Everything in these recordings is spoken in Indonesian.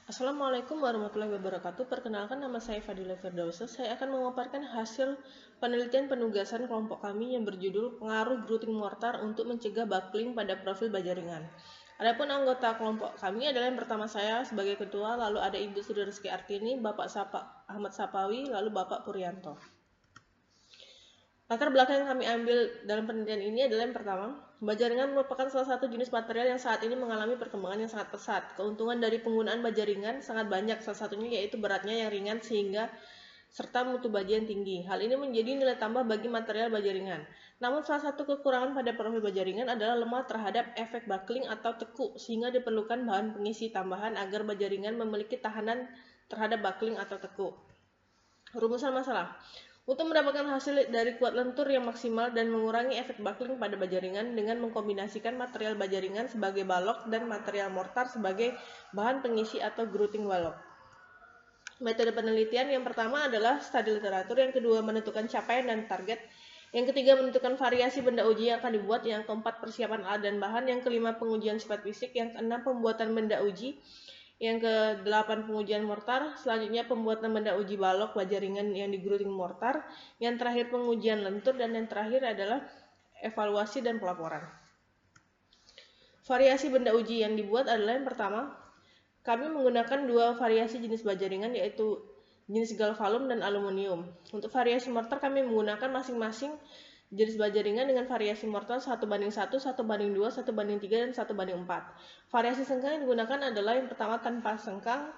Assalamualaikum warahmatullahi wabarakatuh. Perkenalkan, nama saya Fadila Firdausa. Saya akan memaparkan hasil penelitian penugasan kelompok kami yang berjudul Pengaruh Grouting Mortar untuk Mencegah Buckling pada Profil Baja Ringan. Adapun anggota kelompok kami adalah yang pertama saya sebagai ketua, lalu ada Ibu Sri Rizky Artini, Bapak Ahmad Sapawi, lalu Bapak Puryanto. Latar belakang yang kami ambil dalam penelitian ini adalah yang pertama, baja ringan merupakan salah satu jenis material yang saat ini mengalami perkembangan yang sangat pesat. Keuntungan dari penggunaan baja ringan sangat banyak, salah satunya yaitu beratnya yang ringan sehingga serta mutu baja yang tinggi. Hal ini menjadi nilai tambah bagi material baja ringan. Namun salah satu kekurangan pada profil baja ringan adalah lemah terhadap efek buckling atau tekuk, sehingga diperlukan bahan pengisi tambahan agar baja ringan memiliki tahanan terhadap buckling atau tekuk. Rumusan masalah. Untuk mendapatkan hasil dari kuat lentur yang maksimal dan mengurangi efek buckling pada baja ringan dengan mengkombinasikan material baja ringan sebagai balok dan material mortar sebagai bahan pengisi atau grouting balok. Metode penelitian yang pertama adalah studi literatur, yang kedua menentukan capaian dan target, yang ketiga menentukan variasi benda uji yang akan dibuat, yang keempat persiapan alat dan bahan, yang kelima pengujian sifat fisik, yang keenam pembuatan benda uji, yang ke-8 pengujian mortar, selanjutnya pembuatan benda uji balok baja ringan yang digrouting mortar, yang terakhir pengujian lentur, dan yang terakhir adalah evaluasi dan pelaporan. Variasi benda uji yang dibuat adalah yang pertama, kami menggunakan dua variasi jenis baja ringan, yaitu jenis galvalum dan aluminium. Untuk variasi mortar kami menggunakan masing-masing jenis baja ringan dengan variasi mortar 1:1, 1:2, 1:3, dan 1:4. Variasi sengkang yang digunakan adalah yang pertama tanpa sengkang,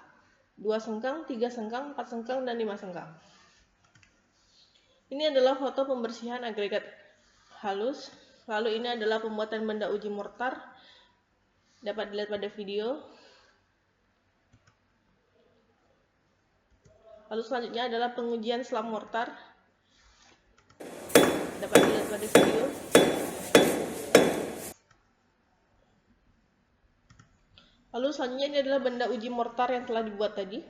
2 sengkang, 3 sengkang, 4 sengkang, dan 5 sengkang. Ini adalah foto pembersihan agregat halus. Lalu ini adalah pembuatan benda uji mortar. Dapat dilihat pada video. Lalu selanjutnya adalah pengujian selam mortar. Dapat dilihat pada video. Lalu selanjutnya ini adalah benda uji mortar yang telah dibuat tadi.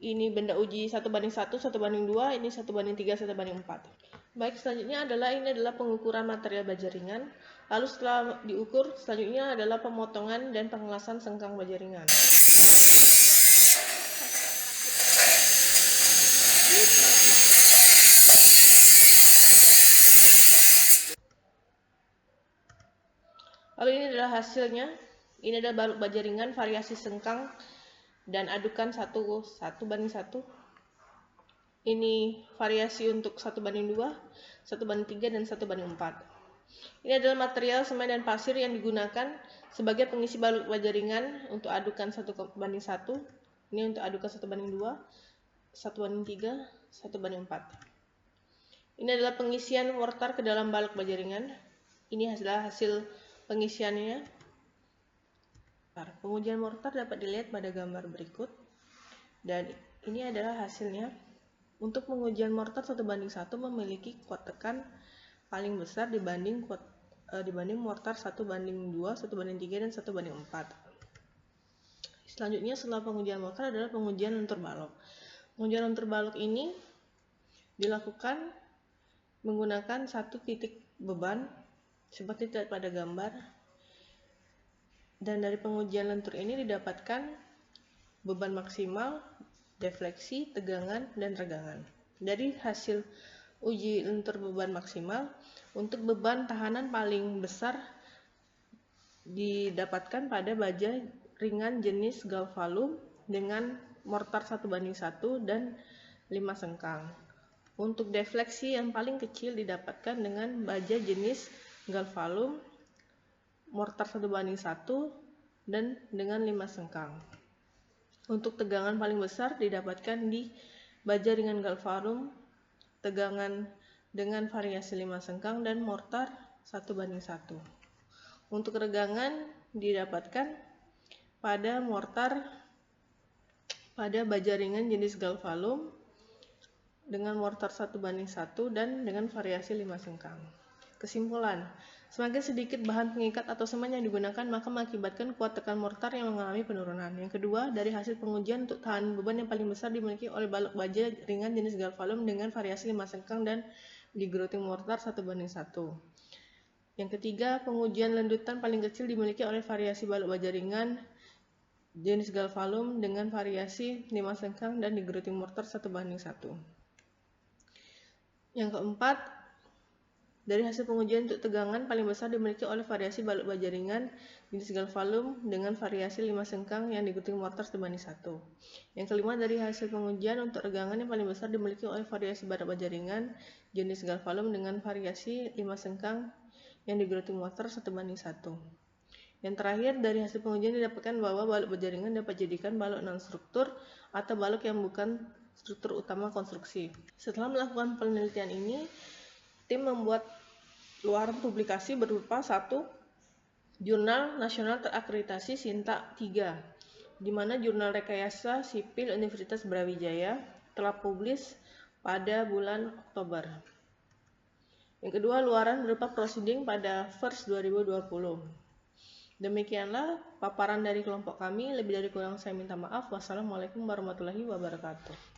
Ini benda uji 1:1, 1:2, ini 1:3, 1:4. Baik, selanjutnya ini adalah pengukuran material baja ringan. Lalu setelah diukur, selanjutnya adalah pemotongan dan pengelasan sengkang baja ringan. Lalu ini adalah hasilnya. Ini adalah balok baja ringan variasi sengkang dan adukan 1:1. Ini variasi untuk 1:2, 1:3, dan 1:4. Ini adalah material semen dan pasir yang digunakan sebagai pengisi balok baja ringan untuk adukan 1:1. Ini untuk adukan 1:2, 1:3, 1:4. Ini adalah pengisian mortar ke dalam balok baja ringan. Ini adalah hasil pengisiannya. Pengujian mortar dapat dilihat pada gambar berikut. Dan ini adalah hasilnya. Untuk pengujian mortar 1:1 memiliki kuat tekan paling besar dibanding mortar 1:2, 1:3, dan 1:4. Selanjutnya setelah pengujian mortar adalah pengujian lentur balok. Pengujian lentur balok ini dilakukan menggunakan satu titik beban seperti terlihat pada gambar. Dan dari pengujian lentur ini didapatkan beban maksimal, defleksi, tegangan, dan regangan. Dari hasil uji lentur beban maksimal, untuk beban tahanan paling besar didapatkan pada baja ringan jenis galvalum dengan mortar 1:1 dan 5 sengkang. Untuk defleksi yang paling kecil didapatkan dengan baja jenis galvalum mortar 1:1 dan dengan 5 sengkang. Untuk tegangan paling besar didapatkan di baja ringan galvalum tegangan dengan variasi 5 sengkang dan mortar 1:1. Untuk regangan didapatkan pada baja ringan jenis galvalum dengan mortar 1:1 dan dengan variasi 5 sengkang. Kesimpulan, semakin sedikit bahan pengikat atau semen yang digunakan maka mengakibatkan kuat tekan mortar yang mengalami penurunan. Yang kedua, dari hasil pengujian untuk tahanan beban yang paling besar dimiliki oleh balok baja ringan jenis galvalum dengan variasi 5 sengkang dan di grouting mortar 1:1. Yang ketiga, pengujian lanjutan paling kecil dimiliki oleh variasi balok baja ringan jenis galvalum dengan variasi 5 sengkang dan digeruti mortar 1:1. Yang keempat, dari hasil pengujian untuk tegangan paling besar dimiliki oleh variasi balok baja ringan jenis galvalum dengan variasi 5 sengkang yang digeruti mortar 1:1. Yang kelima, dari hasil pengujian untuk tegangan yang paling besar dimiliki oleh variasi balok baja ringan jenis galvalum dengan variasi 5 sengkang yang digeruti mortar 1:1. Yang terakhir, dari hasil pengujian didapatkan bahwa balok baja ringan dapat dijadikan balok non-struktur atau balok yang bukan struktur utama konstruksi. Setelah melakukan penelitian ini, tim membuat luaran publikasi berupa 1. Jurnal Nasional Terakreditasi Sinta 3, di mana Jurnal Rekayasa Sipil Universitas Brawijaya telah publis pada bulan Oktober. Yang kedua, luaran berupa proceeding pada First 2020. Demikianlah paparan dari kelompok kami. Lebih dari kurang saya minta maaf. Wassalamualaikum warahmatullahi wabarakatuh.